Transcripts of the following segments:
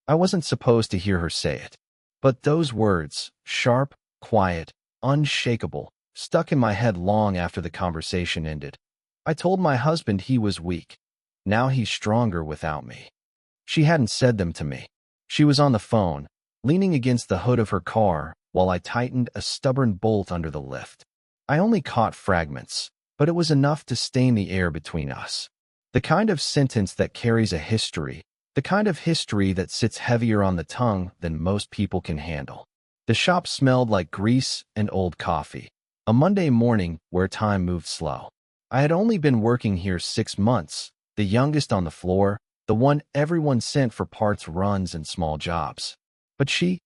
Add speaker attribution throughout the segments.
Speaker 1: I wasn't supposed to hear her say it. But those words, sharp, quiet, unshakable, stuck in my head long after the conversation ended. I told my husband he was weak. Now he's stronger without me. She hadn't said them to me. She was on the phone, leaning against the hood of her car while I tightened a stubborn bolt under the lift. I only caught fragments, but it was enough to stain the air between us. The kind of sentence that carries a history, the kind of history that sits heavier on the tongue than most people can handle. The shop smelled like grease and old coffee. A Monday morning where time moved slow. I had only been working here 6 months, the youngest on the floor, the one everyone sent for parts runs and small jobs. But she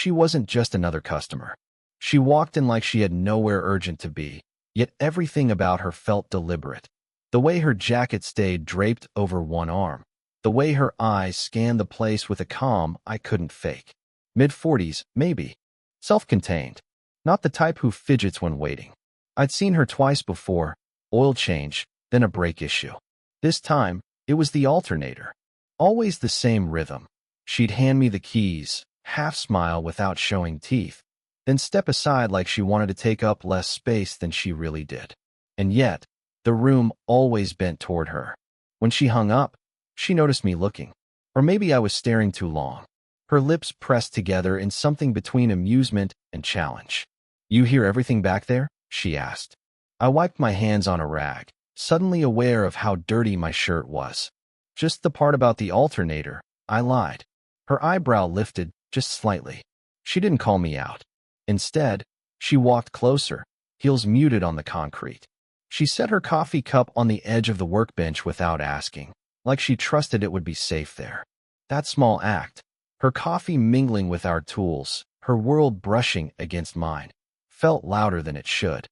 Speaker 1: wasn't just another customer. She walked in like she had nowhere urgent to be, yet everything about her felt deliberate. The way her jacket stayed draped over one arm. The way her eyes scanned the place with a calm I couldn't fake. Mid-40s, maybe. Self-contained. Not the type who fidgets when waiting. I'd seen her twice before, oil change, then a brake issue. This time, it was the alternator. Always the same rhythm. She'd hand me the keys, half smile without showing teeth, then step aside like she wanted to take up less space than she really did. And yet, the room always bent toward her. When she hung up, she noticed me looking. Or maybe I was staring too long. Her lips pressed together in something between amusement and challenge. "You hear everything back there?" she asked. I wiped my hands on a rag, suddenly aware of how dirty my shirt was. "Just the part about the alternator," I lied. Her eyebrow lifted, just slightly. She didn't call me out. Instead, she walked closer, heels muted on the concrete. She set her coffee cup on the edge of the workbench without asking, like she trusted it would be safe there. That small act, her coffee mingling with our tools, her world brushing against mine, felt louder than it should.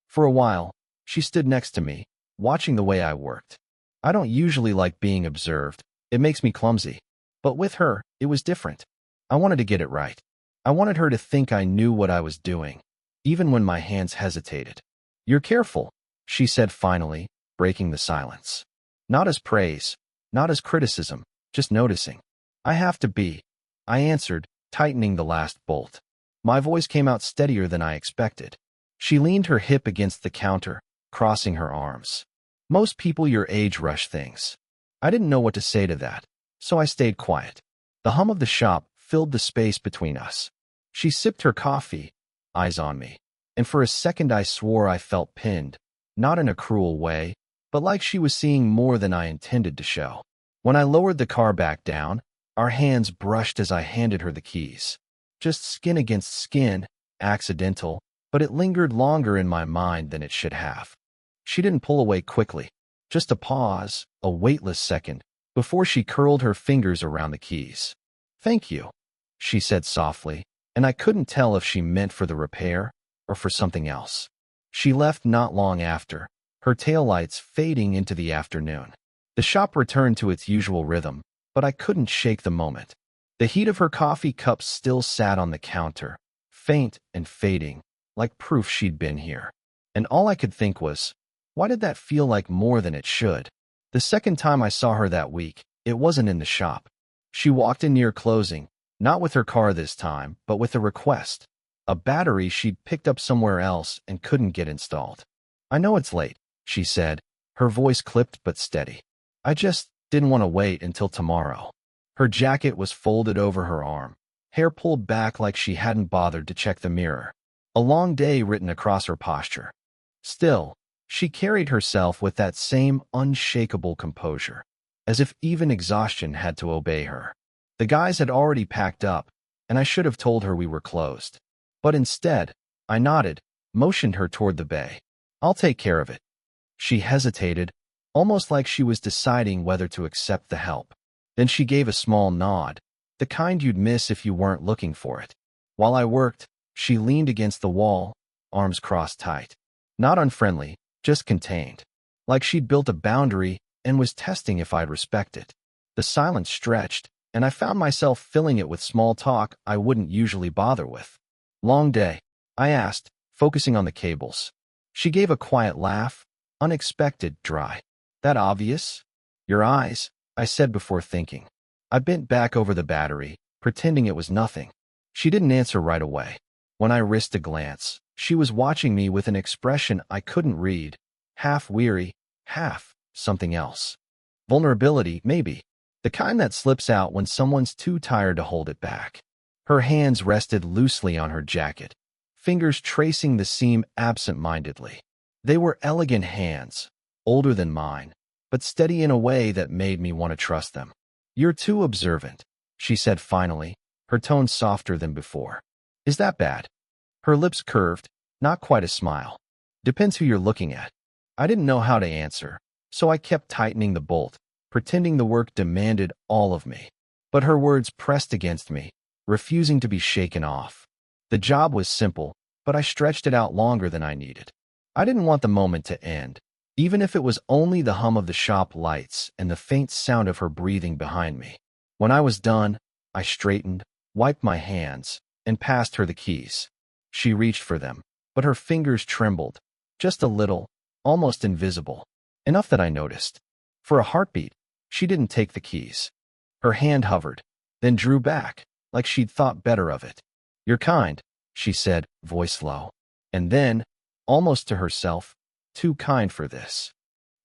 Speaker 1: For a while, she stood next to me, watching the way I worked. I don't usually like being observed. It makes me clumsy. But with her, it was different. I wanted to get it right. I wanted her to think I knew what I was doing, even when my hands hesitated. "You're careful," she said finally, breaking the silence. Not as praise, not as criticism, just noticing. "I have to be," I answered, tightening the last bolt. My voice came out steadier than I expected. She leaned her hip against the counter, crossing her arms. "Most people your age rush things." I didn't know what to say to that, so I stayed quiet. The hum of the shop filled the space between us. She sipped her coffee, eyes on me, and for a second I swore I felt pinned, not in a cruel way, but like she was seeing more than I intended to show. When I lowered the car back down, our hands brushed as I handed her the keys. Just skin against skin, accidental, but it lingered longer in my mind than it should have. She didn't pull away quickly, just a pause, a weightless second, before she curled her fingers around the keys. "Thank you," she said softly, and I couldn't tell if she meant for the repair or for something else. She left not long after, her taillights fading into the afternoon. The shop returned to its usual rhythm, but I couldn't shake the moment. The heat of her coffee cup still sat on the counter, faint and fading, like proof she'd been here. And all I could think was, why did that feel like more than it should? The second time I saw her that week, it wasn't in the shop. She walked in near closing, not with her car this time, but with a request. A battery she'd picked up somewhere else and couldn't get installed. "I know it's late," she said, her voice clipped but steady. "I just didn't want to wait until tomorrow." Her jacket was folded over her arm, hair pulled back like she hadn't bothered to check the mirror. A long day written across her posture. Still, she carried herself with that same unshakable composure, as if even exhaustion had to obey her. The guys had already packed up, and I should have told her we were closed. But instead, I nodded, motioned her toward the bay. "I'll take care of it." She hesitated, almost like she was deciding whether to accept the help. Then she gave a small nod, the kind you'd miss if you weren't looking for it. While I worked, she leaned against the wall, arms crossed tight. Not unfriendly, just contained. Like she'd built a boundary and was testing if I'd respect it. The silence stretched, and I found myself filling it with small talk I wouldn't usually bother with. "Long day?" I asked, focusing on the cables. She gave a quiet laugh, unexpected, dry. "That obvious?" "Your eyes," I said before thinking. I bent back over the battery, pretending it was nothing. She didn't answer right away. When I risked a glance, she was watching me with an expression I couldn't read, half weary, half something else. Vulnerability, maybe. The kind that slips out when someone's too tired to hold it back. Her hands rested loosely on her jacket, fingers tracing the seam absent-mindedly. They were elegant hands, older than mine, but steady in a way that made me want to trust them. "You're too observant," she said finally, her tone softer than before. "Is that bad?" Her lips curved, not quite a smile. "Depends who you're looking at." I didn't know how to answer, so I kept tightening the bolt, pretending the work demanded all of me. But her words pressed against me, refusing to be shaken off. The job was simple, but I stretched it out longer than I needed. I didn't want the moment to end, even if it was only the hum of the shop lights and the faint sound of her breathing behind me. When I was done, I straightened, wiped my hands, and passed her the keys. She reached for them, but her fingers trembled, just a little, almost invisible, enough that I noticed. For a heartbeat, she didn't take the keys. Her hand hovered, then drew back, like she'd thought better of it. "You're kind," she said, voice low. And then, almost to herself, "Too kind for this."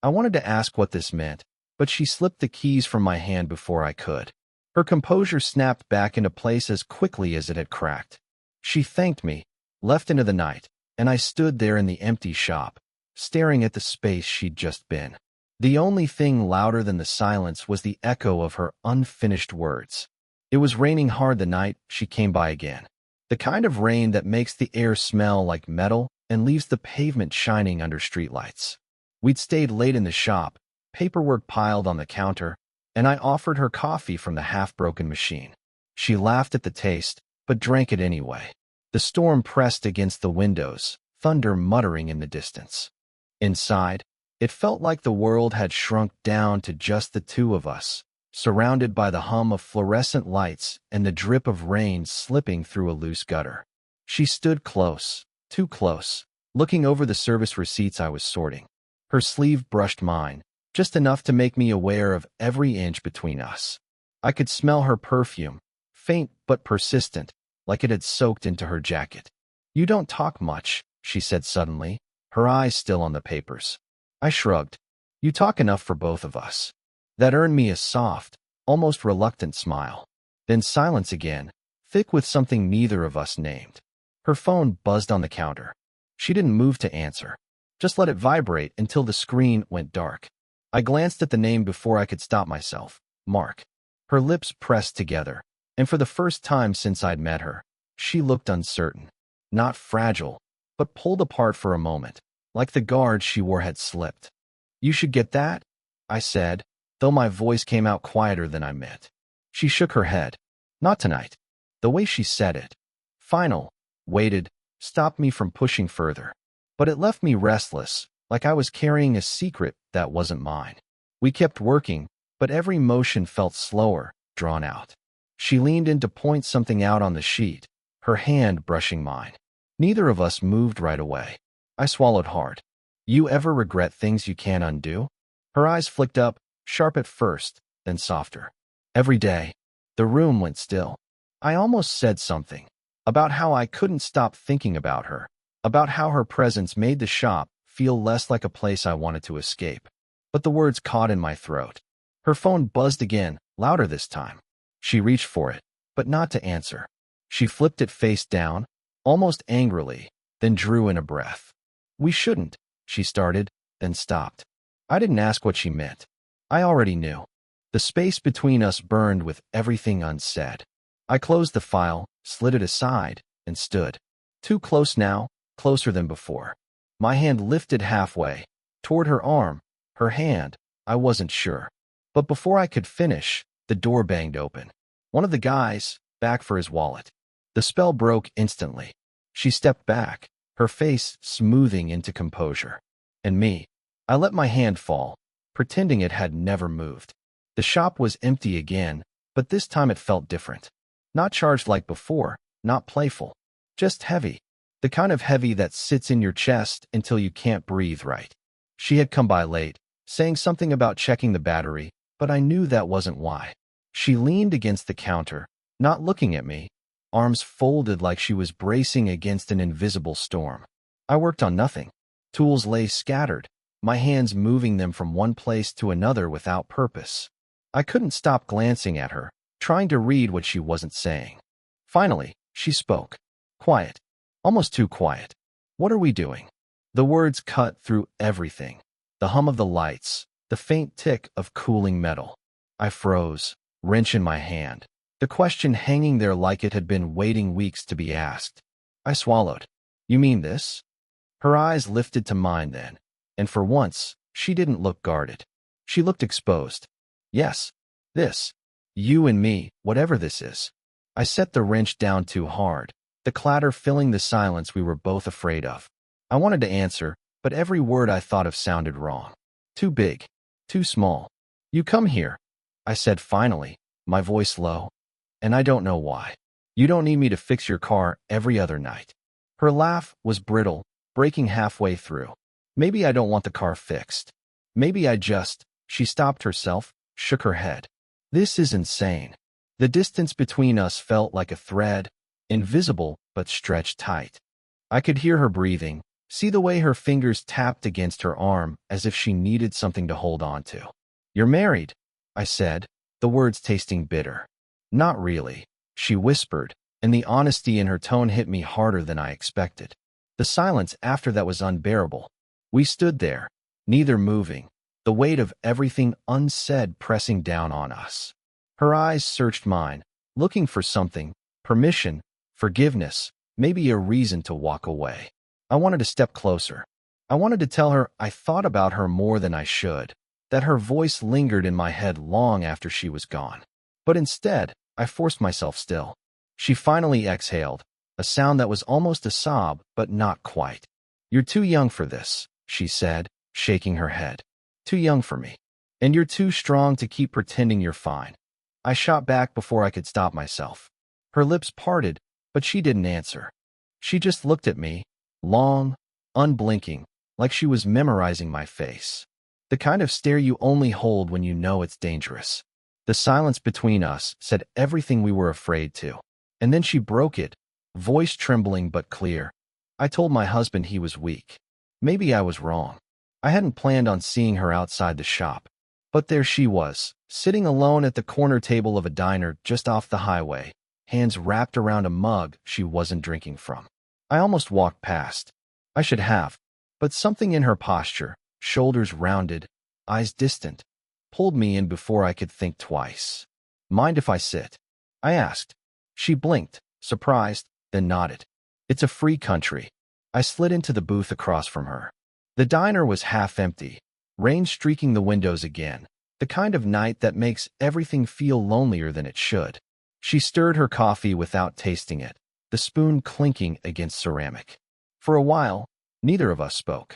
Speaker 1: I wanted to ask what this meant, but she slipped the keys from my hand before I could. Her composure snapped back into place as quickly as it had cracked. She thanked me, left into the night, and I stood there in the empty shop, staring at the space she'd just been. The only thing louder than the silence was the echo of her unfinished words. It was raining hard the night she came by again. The kind of rain that makes the air smell like metal and leaves the pavement shining under streetlights. We'd stayed late in the shop, paperwork piled on the counter, and I offered her coffee from the half-broken machine. She laughed at the taste, but drank it anyway. The storm pressed against the windows, thunder muttering in the distance. Inside, it felt like the world had shrunk down to just the two of us, surrounded by the hum of fluorescent lights and the drip of rain slipping through a loose gutter. She stood close, too close, looking over the service receipts I was sorting. Her sleeve brushed mine, just enough to make me aware of every inch between us. I could smell her perfume, faint but persistent, like it had soaked into her jacket. "You don't talk much," she said suddenly, her eyes still on the papers. I shrugged. "You talk enough for both of us." That earned me a soft, almost reluctant smile. Then silence again, thick with something neither of us named. Her phone buzzed on the counter. She didn't move to answer, just let it vibrate until the screen went dark. I glanced at the name before I could stop myself. Mark. Her lips pressed together, and for the first time since I'd met her, she looked uncertain. Not fragile, but pulled apart for a moment, like the guard she wore had slipped. "You should get that," I said, though my voice came out quieter than I meant. She shook her head. "Not tonight." The way she said it, final, weighted, stopped me from pushing further. But it left me restless, like I was carrying a secret that wasn't mine. We kept working, but every motion felt slower, drawn out. She leaned in to point something out on the sheet, her hand brushing mine. Neither of us moved right away. I swallowed hard. "You ever regret things you can't undo?" Her eyes flicked up, sharp at first, then softer. "Every day." The room went still. I almost said something, about how I couldn't stop thinking about her, about how her presence made the shop feel less like a place I wanted to escape. But the words caught in my throat. Her phone buzzed again, louder this time. She reached for it, but not to answer. She flipped it face down, almost angrily, then drew in a breath. "We shouldn't," she started, then stopped. I didn't ask what she meant. I already knew. The space between us burned with everything unsaid. I closed the file, slid it aside, and stood. Too close now, closer than before. My hand lifted halfway, toward her arm, her hand, I wasn't sure. But before I could finish, the door banged open. One of the guys, back for his wallet. The spell broke instantly. She stepped back, her face smoothing into composure. And me, I let my hand fall, pretending it had never moved. The shop was empty again, but this time it felt different. Not charged like before, not playful, just heavy. The kind of heavy that sits in your chest until you can't breathe right. She had come by late, saying something about checking the battery, but I knew that wasn't why. She leaned against the counter, not looking at me, arms folded like she was bracing against an invisible storm. I worked on nothing. Tools lay scattered, my hands moving them from one place to another without purpose. I couldn't stop glancing at her, trying to read what she wasn't saying. Finally, she spoke. Quiet. Almost too quiet. What are we doing? The words cut through everything. The hum of the lights, the faint tick of cooling metal. I froze, wrench in my hand, the question hanging there like it had been waiting weeks to be asked. I swallowed. You mean this? Her eyes lifted to mine then, and for once, she didn't look guarded. She looked exposed. Yes, this. You and me, whatever this is. I set the wrench down too hard, the clatter filling the silence we were both afraid of. I wanted to answer, but every word I thought of sounded wrong. Too big. Too small. You come here, I said finally, my voice low. And I don't know why. You don't need me to fix your car every other night. Her laugh was brittle, breaking halfway through. Maybe I don't want the car fixed. Maybe I just... She stopped herself, shook her head. This is insane. The distance between us felt like a thread, invisible but stretched tight. I could hear her breathing, see the way her fingers tapped against her arm as if she needed something to hold on to. You're married, I said, the words tasting bitter. Not really, she whispered, and the honesty in her tone hit me harder than I expected. The silence after that was unbearable. We stood there, neither moving, the weight of everything unsaid pressing down on us. Her eyes searched mine, looking for something, permission, forgiveness, maybe a reason to walk away. I wanted to step closer. I wanted to tell her I thought about her more than I should, that her voice lingered in my head long after she was gone. But instead, I forced myself still. She finally exhaled, a sound that was almost a sob, but not quite. You're too young for this, she said, shaking her head. Too young for me. And you're too strong to keep pretending you're fine. I shot back before I could stop myself. Her lips parted, but she didn't answer. She just looked at me, long, unblinking, like she was memorizing my face. The kind of stare you only hold when you know it's dangerous. The silence between us said everything we were afraid to. And then she broke it, voice trembling but clear. I told my husband he was weak. Maybe I was wrong. I hadn't planned on seeing her outside the shop. But there she was, sitting alone at the corner table of a diner just off the highway, hands wrapped around a mug she wasn't drinking from. I almost walked past. I should have. But something in her posture, shoulders rounded, eyes distant, pulled me in before I could think twice. Mind if I sit? I asked. She blinked, surprised, then nodded. It's a free country. I slid into the booth across from her. The diner was half empty, rain streaking the windows again, the kind of night that makes everything feel lonelier than it should. She stirred her coffee without tasting it, the spoon clinking against ceramic. For a while, neither of us spoke.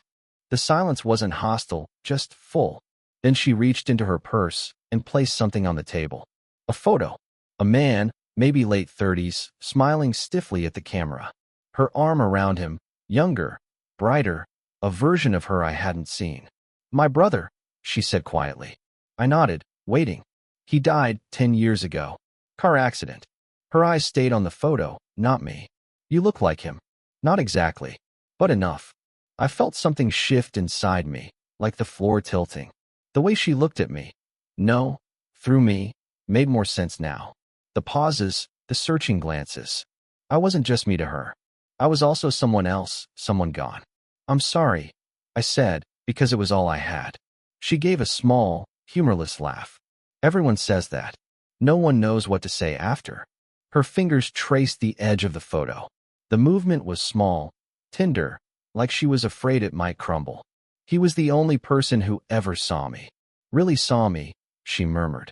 Speaker 1: The silence wasn't hostile, just full. Then she reached into her purse and placed something on the table. A photo. A man, maybe late 30s, smiling stiffly at the camera. Her arm around him, younger, brighter, a version of her I hadn't seen. My brother, she said quietly. I nodded, waiting. He died 10 years ago. Car accident. Her eyes stayed on the photo, not me. You look like him. Not exactly, but enough. I felt something shift inside me, like the floor tilting. The way she looked at me, no, through me, made more sense now. The pauses, the searching glances. I wasn't just me to her. I was also someone else, someone gone. I'm sorry, I said, because it was all I had. She gave a small, humorless laugh. Everyone says that. No one knows what to say after. Her fingers traced the edge of the photo. The movement was small, tender, like she was afraid it might crumble. He was the only person who ever saw me. Really saw me, she murmured.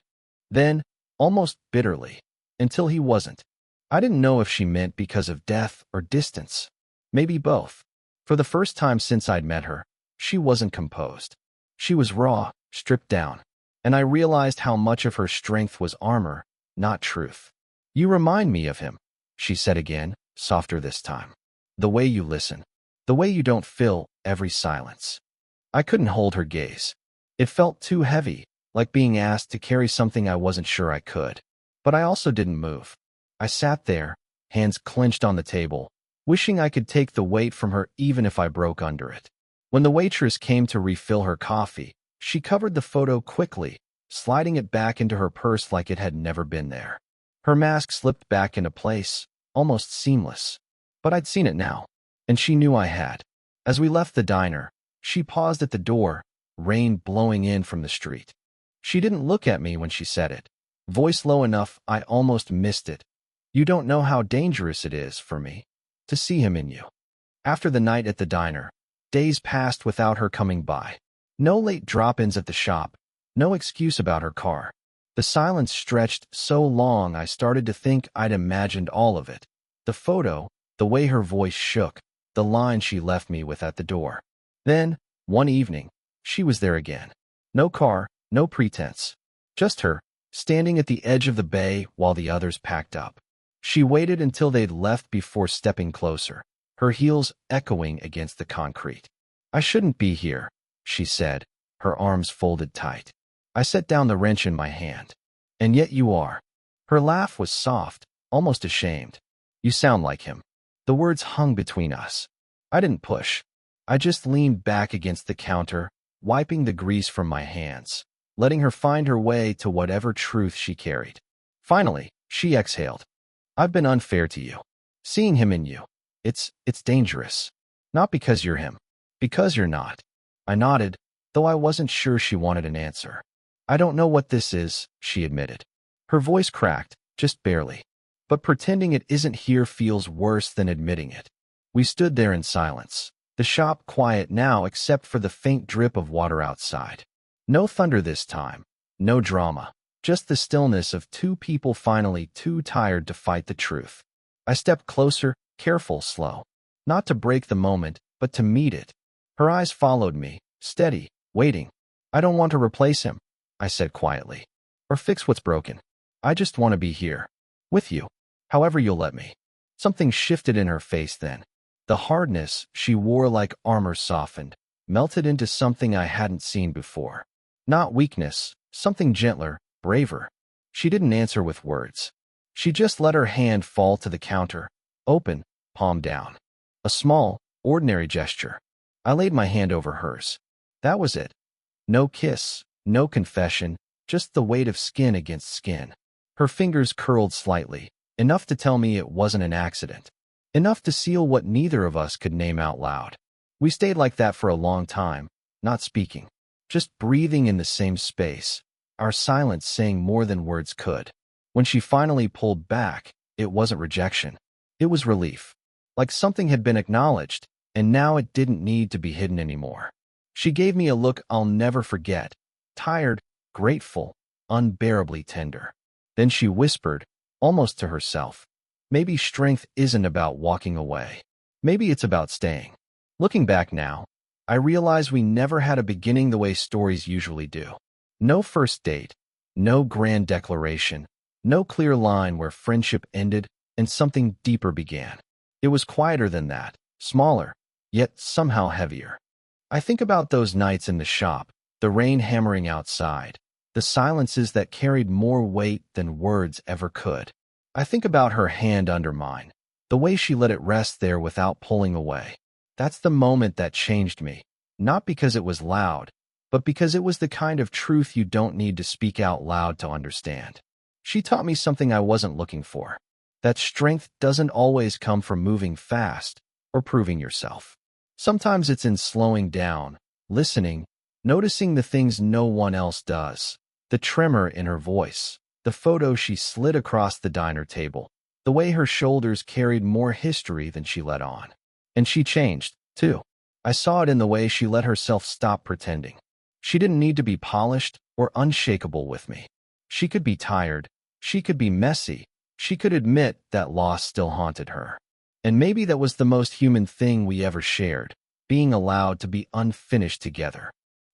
Speaker 1: Then, almost bitterly, until he wasn't. I didn't know if she meant because of death or distance. Maybe both. For the first time since I'd met her, she wasn't composed. She was raw, stripped down. And I realized how much of her strength was armor, not truth. You remind me of him, she said again, softer this time. The way you listen. The way you don't fill every silence. I couldn't hold her gaze. It felt too heavy, like being asked to carry something I wasn't sure I could. But I also didn't move. I sat there, hands clenched on the table, wishing I could take the weight from her even if I broke under it. When the waitress came to refill her coffee, she covered the photo quickly, sliding it back into her purse like it had never been there. Her mask slipped back into place, almost seamless. But I'd seen it now, and she knew I had. As we left the diner, she paused at the door, rain blowing in from the street. She didn't look at me when she said it, voice low enough I almost missed it. You don't know how dangerous it is for me to see him in you. After the night at the diner, days passed without her coming by. No late drop-ins at the shop, no excuse about her car. The silence stretched so long I started to think I'd imagined all of it. The photo, the way her voice shook, the line she left me with at the door. Then, one evening, she was there again. No car, no pretense. Just her, standing at the edge of the bay while the others packed up. She waited until they'd left before stepping closer, her heels echoing against the concrete. I shouldn't be here, she said, her arms folded tight. I set down the wrench in my hand. And yet you are. Her laugh was soft, almost ashamed. You sound like him. The words hung between us. I didn't push. I just leaned back against the counter, wiping the grease from my hands, letting her find her way to whatever truth she carried. Finally, she exhaled. I've been unfair to you. Seeing him in you. It's dangerous. Not because you're him. Because you're not. I nodded, though I wasn't sure she wanted an answer. I don't know what this is, she admitted. Her voice cracked, just barely. But pretending it isn't here feels worse than admitting it. We stood there in silence, the shop quiet now except for the faint drip of water outside. No thunder this time, no drama, just the stillness of two people finally too tired to fight the truth. I stepped closer, careful, slow. Not to break the moment, but to meet it. Her eyes followed me, steady, waiting. I don't want to replace him, I said quietly, or fix what's broken. I just want to be here, with you, however you'll let me. Something shifted in her face then. The hardness she wore like armor softened, melted into something I hadn't seen before. Not weakness, something gentler, braver. She didn't answer with words. She just let her hand fall to the counter, open, palm down. A small, ordinary gesture. I laid my hand over hers. That was it. No kiss, no confession, just the weight of skin against skin. Her fingers curled slightly, enough to tell me it wasn't an accident. Enough to seal what neither of us could name out loud. We stayed like that for a long time, not speaking, just breathing in the same space, our silence saying more than words could. When she finally pulled back, it wasn't rejection. It was relief. Like something had been acknowledged, and now it didn't need to be hidden anymore. She gave me a look I'll never forget, tired, grateful, unbearably tender. Then she whispered, almost to herself, maybe strength isn't about walking away. Maybe it's about staying. Looking back now, I realize we never had a beginning the way stories usually do. No first date, no grand declaration, no clear line where friendship ended and something deeper began. It was quieter than that, smaller, yet somehow heavier. I think about those nights in the shop, the rain hammering outside, the silences that carried more weight than words ever could. I think about her hand under mine, the way she let it rest there without pulling away. That's the moment that changed me, not because it was loud, but because it was the kind of truth you don't need to speak out loud to understand. She taught me something I wasn't looking for, that strength doesn't always come from moving fast or proving yourself. Sometimes it's in slowing down, listening, noticing the things no one else does, the tremor in her voice, the photo she slid across the diner table, the way her shoulders carried more history than she let on. And she changed, too. I saw it in the way she let herself stop pretending. She didn't need to be polished or unshakable with me. She could be tired, she could be messy, she could admit that loss still haunted her. And maybe that was the most human thing we ever shared, being allowed to be unfinished together.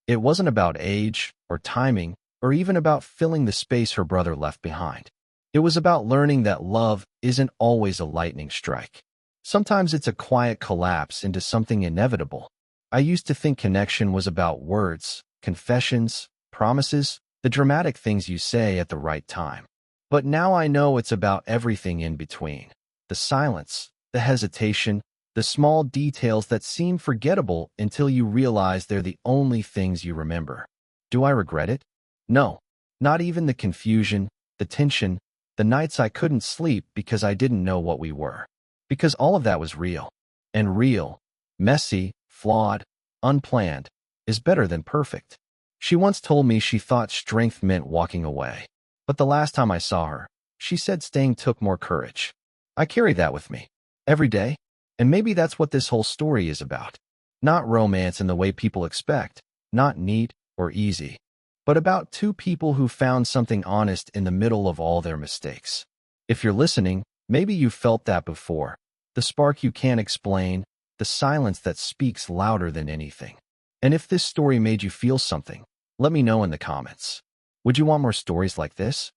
Speaker 1: It wasn't about age or timing or even about filling the space her brother left behind. It was about learning that love isn't always a lightning strike. Sometimes it's a quiet collapse into something inevitable. I used to think connection was about words, confessions, promises, the dramatic things you say at the right time. But now I know it's about everything in between. The silence, the hesitation, the small details that seem forgettable until you realize they're the only things you remember. Do I regret it? No. Not even the confusion, the tension, the nights I couldn't sleep because I didn't know what we were. Because all of that was real. And real, messy, flawed, unplanned, is better than perfect. She once told me she thought strength meant walking away. But the last time I saw her, she said staying took more courage. I carry that with me. Every day. And maybe that's what this whole story is about. Not romance in the way people expect, not neat or easy, but about two people who found something honest in the middle of all their mistakes. If you're listening, maybe you've felt that before. The spark you can't explain, the silence that speaks louder than anything. And if this story made you feel something, let me know in the comments. Would you want more stories like this?